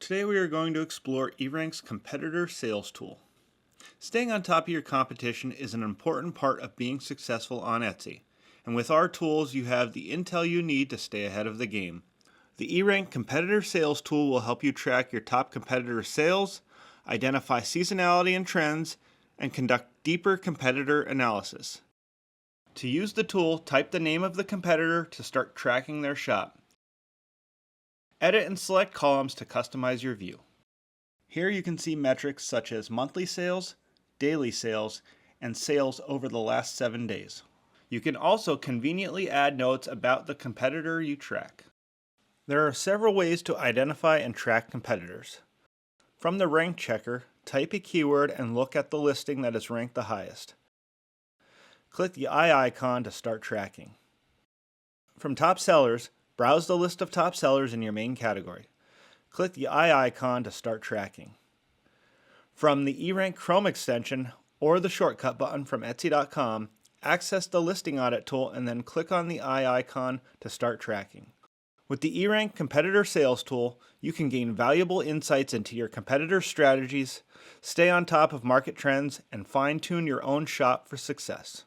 Today we are going to explore eRanks competitor sales tool. Staying on top of your competition is an important part of being successful on Etsy, and with our tools you have the intel you need to stay ahead of the game. The eRank competitor sales tool will help you track your top competitor sales, identify seasonality and trends, and conduct deeper competitor analysis. To use the tool, type the name of the competitor to start tracking their shop. Edit and select columns to customize your view. Here you can see metrics such as monthly sales, daily sales, and sales over the last 7 days. You can also conveniently add notes about the competitor you track. There are several ways to identify and track competitors. From the rank checker, type a keyword and look at the listing that is ranked the highest. Click the eye icon to start tracking. From top sellers, browse the list of top sellers in your main category. Click the eye icon to start tracking. From the eRank Chrome extension or the shortcut button from Etsy.com, access the listing audit tool and then click on the eye icon to start tracking. With the eRank competitor sales tool, you can gain valuable insights into your competitor strategies, stay on top of market trends, and fine-tune your own shop for success.